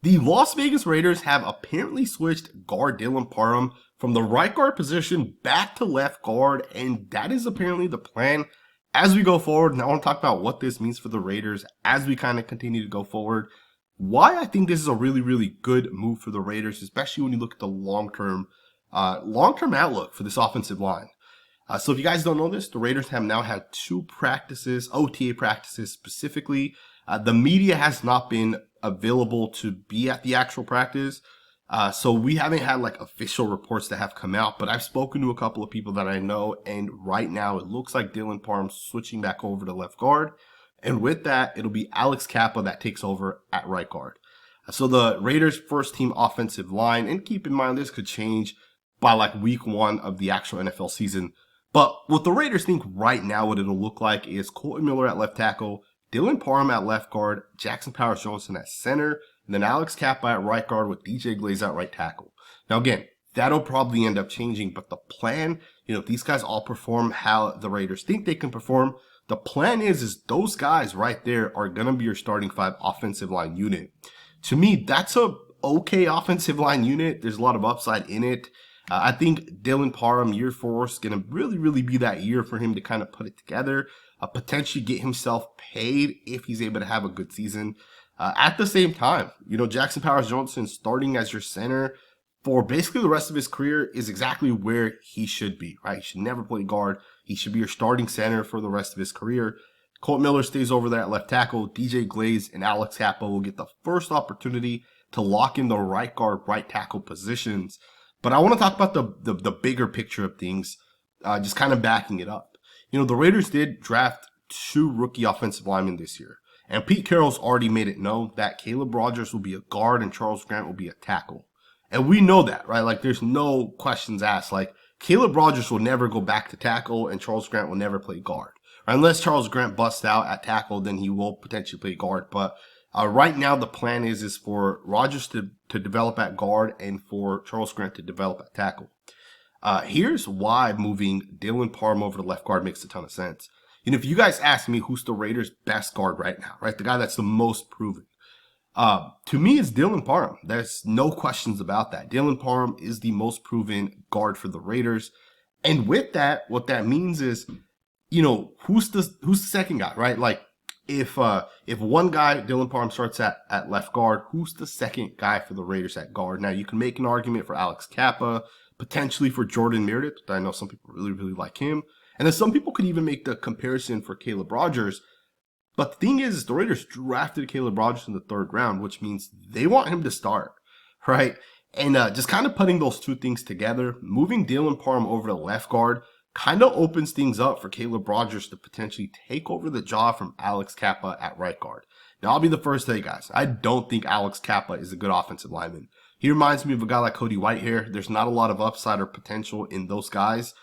The Las Vegas Raiders have apparently switched guard Dylan Parham from the right guard position back to left guard, and that is apparently the plan as we go forward. And I want to talk about what this means for the Raiders as we kind of continue to go forward. Why I think this is a really, really good move for the Raiders, especially when you look at the long-term outlook for this offensive line. So if you guys don't know this, the Raiders have now had 2 practices, OTA practices specifically. The media has not been available to be at the actual practice. So we haven't had like official reports that have come out, but I've spoken to a couple of people that I know, and right now it looks like Dylan Parham switching back over to left guard. And with that, it'll be Alex Kappa that takes over at right guard. So the Raiders' first team offensive line, and keep in mind this could change by like week 1 of the actual NFL season. But what the Raiders think right now, what it'll look like is Colton Miller at left tackle, Dylan Parham at left guard, Jackson Powers-Johnson at center, and then Alex Kappa at right guard with DJ Glaze at right tackle. Now again, that'll probably end up changing, but the plan, if these guys all perform how the Raiders think they can perform, the plan is those guys right there are going to be your starting 5 offensive line unit. To me, that's a okay offensive line unit. There's a lot of upside in it. I think Dylan Parham, year 4, is going to really be that year for him to kind of put it together, potentially get himself paid if he's able to have a good season. At the same time, Jackson Powers-Johnson starting as your center for basically the rest of his career is exactly where he should be, right? He should never play guard. He should be your starting center for the rest of his career. Colt Miller stays over there at left tackle. DJ Glaze and Alex Kappa will get the first opportunity to lock in the right guard, right tackle positions. But I want to talk about the bigger picture of things, just kind of backing it up. The Raiders did draft 2 rookie offensive linemen this year. And Pete Carroll's already made it known that Caleb Rogers will be a guard and Charles Grant will be a tackle. And we know that, right? Like, there's no questions asked. Like, Caleb Rogers will never go back to tackle and Charles Grant will never play guard. Unless Charles Grant busts out at tackle, then he will potentially play guard. But right now, the plan is for Rogers to develop at guard and for Charles Grant to develop at tackle. Here's why moving Dylan Parham over to left guard makes a ton of sense. If you guys ask me who's the Raiders' best guard right now, right, the guy that's the most proven, to me it's Dylan Parham. There's no questions about that. Dylan Parham is the most proven guard for the Raiders. And with that, what that means is, who's the second guy, right? Like, if one guy, Dylan Parham, starts at left guard, who's the second guy for the Raiders at guard? Now, you can make an argument for Alex Kappa, potentially for Jordan Meredith. I know some people really like him. And then some people could even make the comparison for Caleb Rogers. But the thing is the Raiders drafted Caleb Rogers in the 3rd round, which means they want him to start, right? And just kind of putting those 2 things together, moving Dylan Parham over to left guard kind of opens things up for Caleb Rogers to potentially take over the job from Alex Kappa at right guard. Now, I'll be the first to say, guys, I don't think Alex Kappa is a good offensive lineman. He reminds me of a guy like Cody Whitehair. There's not a lot of upside or potential in those guys.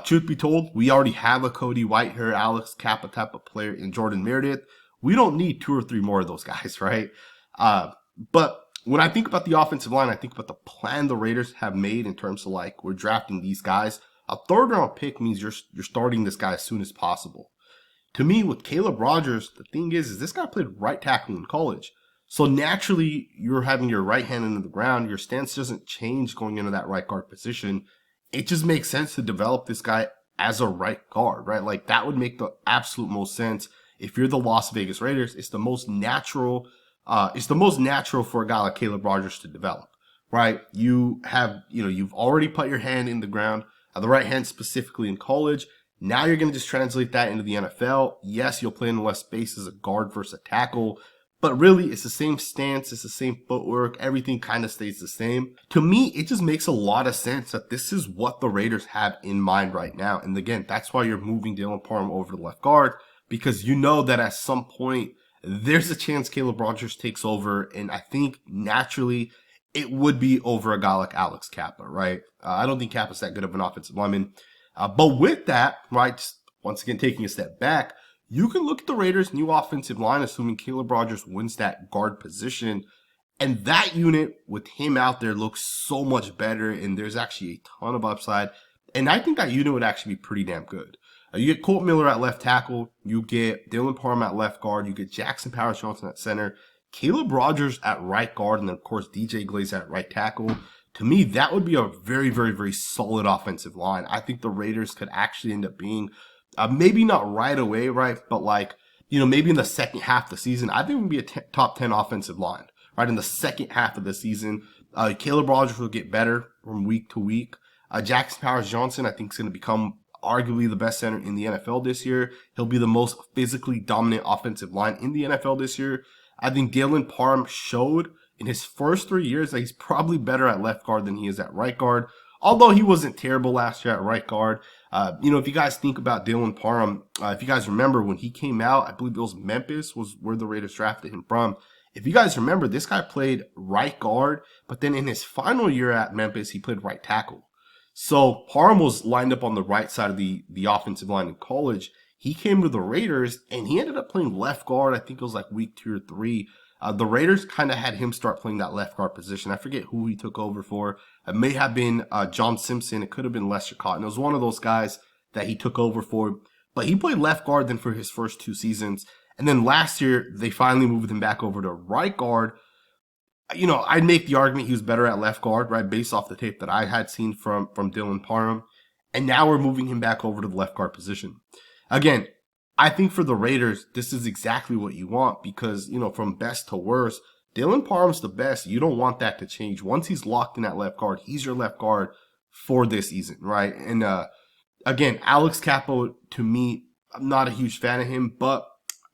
Truth be told, we already have a Cody Whitehair, Alex Kappa type of player in Jordan Meredith. We don't need 2 or 3 more of those guys, right? But when I think about the offensive line, I think about the plan the Raiders have made in terms of like, we're drafting these guys. A 3rd round pick means you're starting this guy as soon as possible. To me, with Caleb Rogers, the thing is this guy played right tackle in college. So naturally, you're having your right hand into the ground. Your stance doesn't change going into that right guard position. It just makes sense to develop this guy as a right guard, right? Like, that would make the absolute most sense. If you're the Las Vegas Raiders, it's the most natural for a guy like Caleb Rogers to develop, right? You've already put your hand in the ground, the right hand specifically in college. Now you're going to just translate that into the NFL. Yes, you'll play in less space as a guard versus a tackle, but really it's the same stance, it's the same footwork, everything kind of stays the same. To me, it just makes a lot of sense that this is what the Raiders have in mind right now. And again, that's why you're moving Dylan Parham over to left guard, because you know that at some point there's a chance Caleb Rogers takes over, and I think naturally it would be over a guy like Alex Kappa, right? I don't think Kappa's that good of an offensive lineman. But with that, right, just once again taking a step back, you can look at the Raiders' new offensive line, assuming Caleb Rogers wins that guard position, and that unit with him out there looks so much better, and there's actually a ton of upside. And I think that unit would actually be pretty damn good. You get Colt Miller at left tackle, you get Dylan Parham at left guard, you get Jackson Powers-Johnson at center, Caleb Rogers at right guard, and then of course DJ Glaze at right tackle. To me, that would be a very, very, very solid offensive line. I think the Raiders could actually end up being, maybe not right away, right? But like, maybe in the second half of the season, I think it would be a top 10 offensive line, right? In the second half of the season, Caleb Rogers will get better from week to week. Jackson Powers-Johnson, I think, is going to become arguably the best center in the NFL this year. He'll be the most physically dominant offensive line in the NFL this year. I think Dylan Parham showed in his first 3 years that he's probably better at left guard than he is at right guard. Although he wasn't terrible last year at right guard. If you guys think about Dylan Parham, if you guys remember when he came out, I believe it was Memphis was where the Raiders drafted him from. If you guys remember, this guy played right guard, but then in his final year at Memphis, he played right tackle. So Parham was lined up on the right side of the offensive line in college. He came to the Raiders, and he ended up playing left guard. I think it was like week 2 or 3. The Raiders kind of had him start playing that left guard position. I forget who he took over for. It may have been John Simpson. It could have been Lester Cotton. It was one of those guys that he took over for. But he played left guard then for his first 2 seasons. And then last year, they finally moved him back over to right guard. I'd make the argument he was better at left guard, right, based off the tape that I had seen from Dylan Parham. And now we're moving him back over to the left guard position. Again, I think for the Raiders, this is exactly what you want because, from best to worst, Dylan Parham's the best. You don't want that to change. Once he's locked in at left guard, he's your left guard for this season, right? And again, Alex Capo, to me, I'm not a huge fan of him, but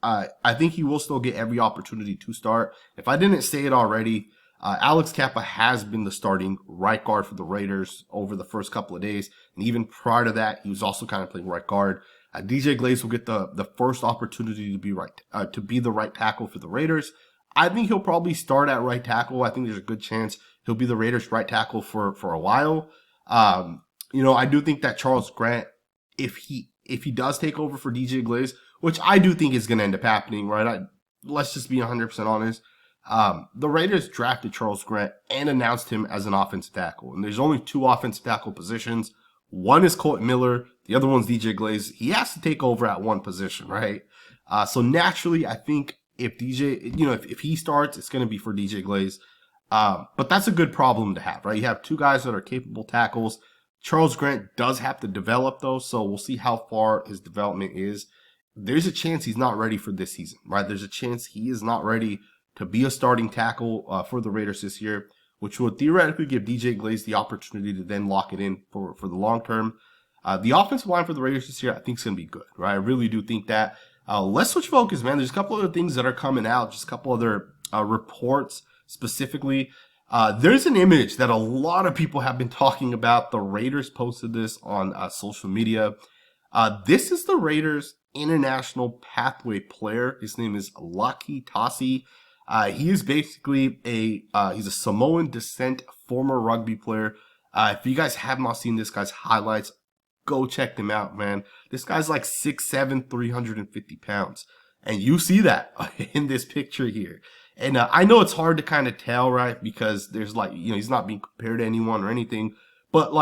I think he will still get every opportunity to start. If I didn't say it already, Alex Kappa has been the starting right guard for the Raiders over the first couple of days. And even prior to that, he was also kind of playing right guard. DJ Glaze will get the first opportunity to be the right tackle for the Raiders. I think he'll probably start at right tackle. I think there's a good chance he'll be the Raiders' right tackle for a while. I do think that Charles Grant, if he does take over for DJ Glaze, which I do think is going to end up happening, right? Let's just be 100% honest. The Raiders drafted Charles Grant and announced him as an offensive tackle. And there's only 2 offensive tackle positions. One is Colton Miller. The other one's DJ Glaze. He has to take over at one position, right? So naturally, I think if if he starts, it's going to be for DJ Glaze. But that's a good problem to have, right? You have 2 guys that are capable tackles. Charles Grant does have to develop, though, so we'll see how far his development is. There's a chance he's not ready for this season, right? There's a chance he is not ready to be a starting tackle for the Raiders this year, which would theoretically give DJ Glaze the opportunity to then lock it in for the long term. The offensive line for the Raiders this year, I think, is going to be good, right? I really do think that. Let's switch focus, man. There's a couple other things that are coming out, just a couple other reports specifically. There's an image that a lot of people have been talking about. The Raiders posted this on social media. This is the Raiders' international pathway player. His name is Lucky Tassi. He is basically he's a Samoan descent former rugby player. If you guys have not seen this guy's highlights, go check them out, man. This guy's like 6'7", 350 pounds. And you see that in this picture here. And I know it's hard to kind of tell, right? Because there's he's not being compared to anyone or anything. But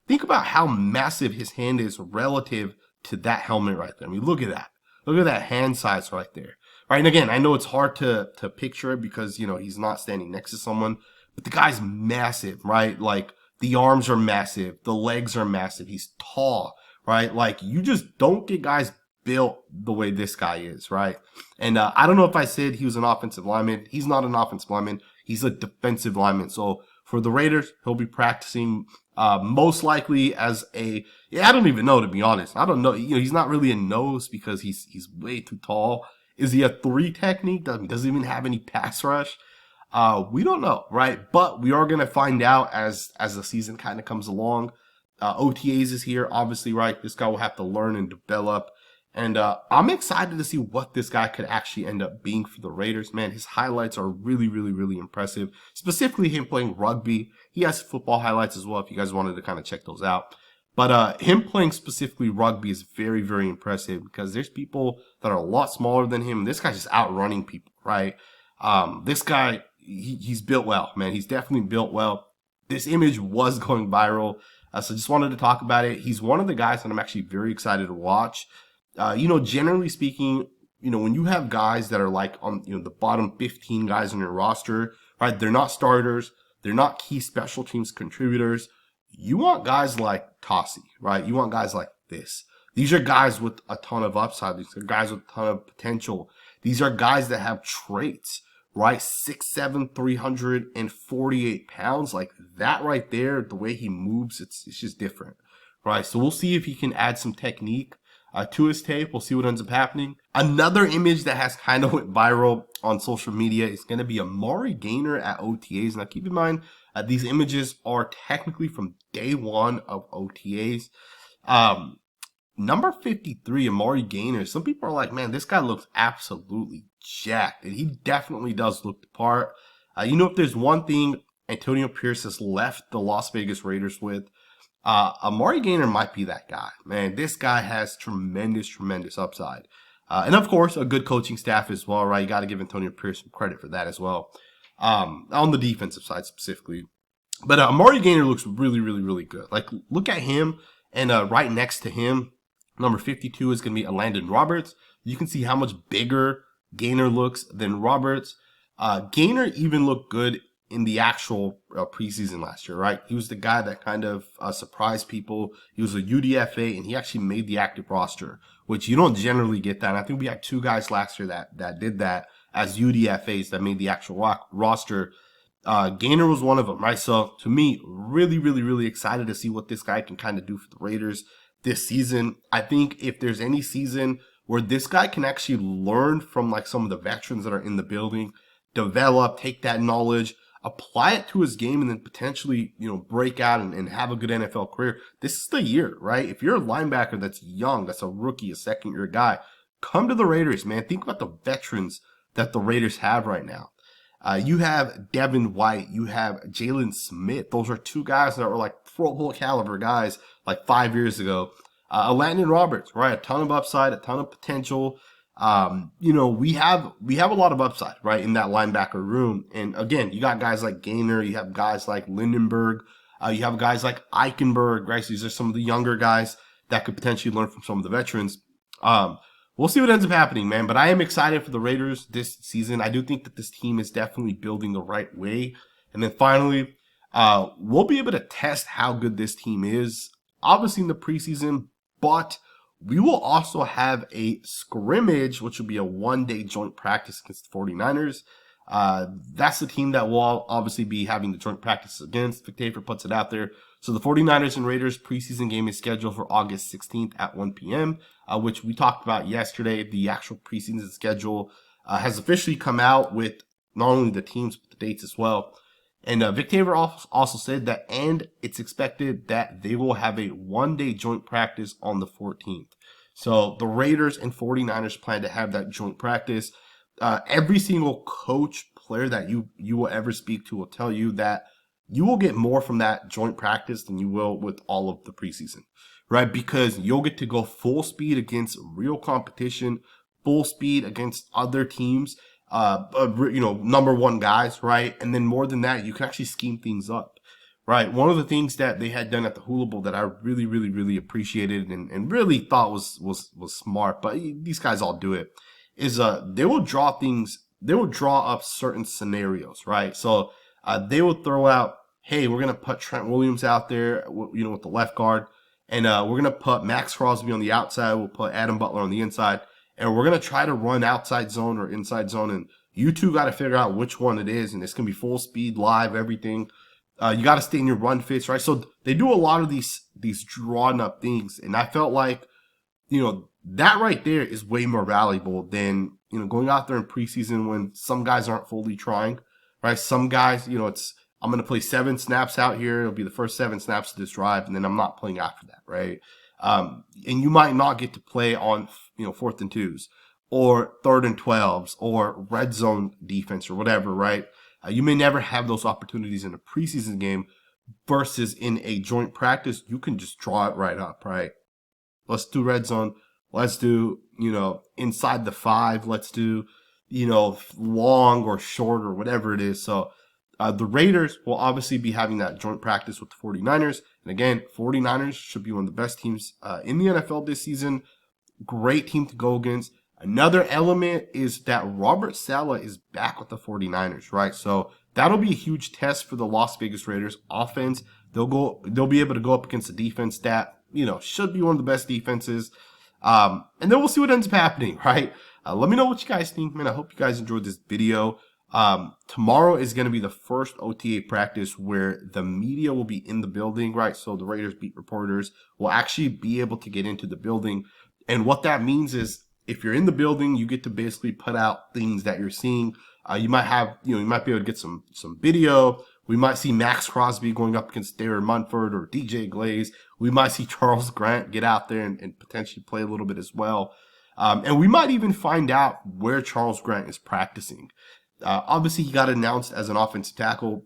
think about how massive his hand is relative to that helmet right there. I mean, look at that. Look at that hand size right there. Right, and again, I know it's hard to picture it because, he's not standing next to someone. But the guy's massive, right? The arms are massive. The legs are massive. He's tall, right? You just don't get guys built the way this guy is, right? And I don't know if I said he was an offensive lineman. He's not an offensive lineman. He's a defensive lineman. So for the Raiders, he'll be practicing most likely as I don't even know, to be honest. I don't know. He's not really a nose because he's way too tall. Is he a 3 technique? Doesn't even have any pass rush. We don't know, right? But we are going to find out as the season kind of comes along. OTAs is here, obviously, right? This guy will have to learn and develop. And I'm excited to see what this guy could actually end up being for the Raiders. Man, his highlights are really, really, really impressive. Specifically him playing rugby. He has football highlights as well if you guys wanted to kind of check those out. But him playing specifically rugby is very, very impressive because there's people that are a lot smaller than him. This guy's just outrunning people, right? This guy, he's built well, man. He's definitely built well. This image was going viral, so just wanted to talk about it. He's one of the guys that I'm actually very excited to watch. Generally speaking, when you have guys that are like on, the bottom 15 guys on your roster, right? They're not starters. They're not key special teams contributors. You want guys like Tossie, right? You want guys like this. These are guys with a ton of upside. These are guys with a ton of potential. These are guys that have traits, right? 6'7", 348 pounds. Like that right there, the way he moves, it's just different, right? So we'll see if he can add some technique to his tape. We'll see what ends up happening. Another image that has kind of went viral on social media is going to be Amari Gainer at OTAs. Now keep in mind, these images are technically from day one of OTAs. Number 53, Amari Gainer. Some people are like, man, this guy looks absolutely jacked. And he definitely does look the part. If there's one thing Antonio Pierce has left the Las Vegas Raiders with, Amari Gainer might be that guy. Man, this guy has tremendous upside. And of course, a good coaching staff as well, right? You got to give Antonio Pierce some credit for that as well. On the defensive side specifically. But Amari Gainer looks really good. Like, look at him, and right next to him, number 52 is going to be Landon Roberts. You can see how much bigger Gainer looks than Roberts. Gainer even looked good in the actual preseason last year, right? He was the guy that kind of surprised people. He was a UDFA, and he actually made the active roster, which you don't generally get that. And I think we had 2 guys last year that did that as UDFAs that made the actual roster. Gainer was one of them, right? So to me, really excited to see what this guy can kind of do for the Raiders this season. I think if there's any season where this guy can actually learn from like some of the veterans that are in the building, develop, take that knowledge, apply it to his game, and then potentially, break out and have a good NFL career, this is the year, right? If you're a linebacker that's young, that's a rookie, a second-year guy, come to the Raiders, man. Think about the veterans that the Raiders have right now. You have Devin White, you have Jalen Smith. Those are 2 guys that were like Pro Bowl caliber guys like 5 years ago. Landon Roberts, right? A ton of upside, a ton of potential. We have a lot of upside, right, in that linebacker room. And again, you got guys like Gainer, you have guys like Lindenberg, you have guys like Eichenberg, right? So these are some of the younger guys that could potentially learn from some of the veterans. We'll see what ends up happening, man. But I am excited for the Raiders this season. I do think that this team is definitely building the right way. And then finally, we'll be able to test how good this team is, obviously in the preseason, but we will also have a scrimmage, which will be a 1-day joint practice against the 49ers. That's the team that we'll obviously be having the joint practice against. Vic Tafur puts it out there. So the 49ers and Raiders preseason game is scheduled for August 16th at 1 p.m., which we talked about yesterday. The actual preseason schedule has officially come out with not only the teams, but the dates as well. And Vic Tafur also said that, and it's expected that they will have a 1-day joint practice on the 14th. So the Raiders and 49ers plan to have that joint practice. Every single coach, player that you will ever speak to will tell you that you will get more from that joint practice than you will with all of the preseason, right? Because you'll get to go full speed against real competition, full speed against other teams, number 1 guys, right? And then more than that, you can actually scheme things up, right? One of the things that they had done at the Hula Bowl that I really appreciated and really thought was smart, but these guys all do it, is they will draw up certain scenarios, right? So they will throw out, hey, we're going to put Trent Williams out there, with the left guard, and we're going to put Maxx Crosby on the outside, we'll put Adam Butler on the inside, and we're going to try to run outside zone or inside zone, and you two got to figure out which one it is, and it's going to be full speed, live, everything. You got to stay in your run fits, right? So they do a lot of these drawn up things, and I felt like, that right there is way more valuable than, going out there in preseason when some guys aren't fully trying, right? Some guys, I'm going to play 7 snaps out here. It'll be the first 7 snaps of this drive, and then I'm not playing after that, right? And you might not get to play on, 4th and 2s or 3rd and 12s or red zone defense or whatever, right? You may never have those opportunities in a preseason game versus in a joint practice. You can just draw it right up, right? Let's do red zone. Let's do, inside the 5. Let's do, long or short or whatever it is. So the Raiders will obviously be having that joint practice with the 49ers. And again, 49ers should be one of the best teams in the NFL this season. Great team to go against. Another element is that Robert Saleh is back with the 49ers, right? So that'll be a huge test for the Las Vegas Raiders offense. They'll be able to go up against a defense that, should be one of the best defenses. And then we'll see what ends up happening, right? Let me know what you guys think, man. I hope you guys enjoyed this video. Tomorrow is going to be the first OTA practice where the media will be in the building, right? So the Raiders beat reporters will actually be able to get into the building. And what that means is if you're in the building, you get to basically put out things that you're seeing. You might be able to get some video. We might see Maxx Crosby going up against Darren Munford or DJ Glaze. We might see Charles Grant get out there and potentially play a little bit as well. And we might even find out where Charles Grant is practicing. Obviously, he got announced as an offensive tackle.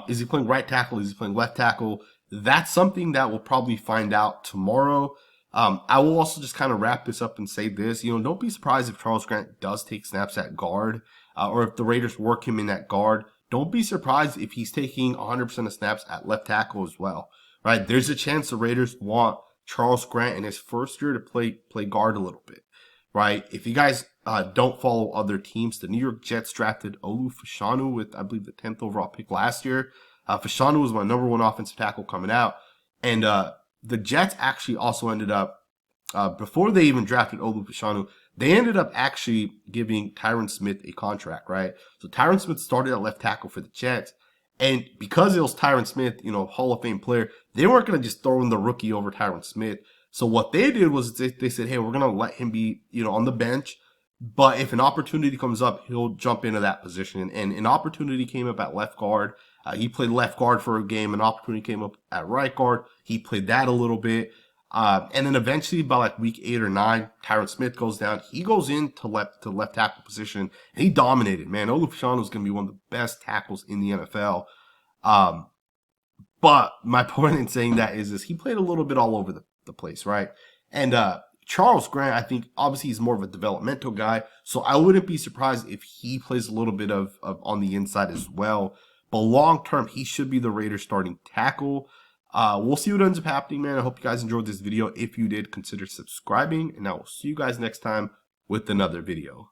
Is he playing right tackle? Is he playing left tackle? That's something that we'll probably find out tomorrow. I will also just kind of wrap this up and say this. Don't be surprised if Charles Grant does take snaps at guard, or if the Raiders work him in at guard. Don't be surprised if he's taking 100% of snaps at left tackle as well, right? There's a chance the Raiders want Charles Grant in his first year to play guard a little bit, right? If you guys don't follow other teams, the New York Jets drafted Olu Fashanu with, I believe, the 10th overall pick last year. Fashanu was my #1 offensive tackle coming out. And the Jets actually also ended up, before they even drafted Olu Fashanu, they ended up actually giving Tyron Smith a contract, right? So Tyron Smith started at left tackle for the Jets. And because it was Tyron Smith, Hall of Fame player, they weren't going to just throw in the rookie over Tyron Smith. So what they did was they said, hey, we're going to let him be, on the bench. But if an opportunity comes up, he'll jump into that position. And an opportunity came up at left guard. He played left guard for a game. An opportunity came up at right guard. He played that a little bit. And then eventually by like week 8 or 9, Tyron Smith goes down. He goes into left tackle position. And he dominated, man. Olu Fashanu is going to be one of the best tackles in the NFL. But my point in saying that is he played a little bit all over the place, right? And Charles Grant, I think, obviously he's more of a developmental guy, so I wouldn't be surprised if he plays a little bit of on the inside as well. But long term, he should be the Raiders starting tackle. We'll see what ends up happening, man. I hope you guys enjoyed this video. If you did, consider subscribing, and I will see you guys next time with another video.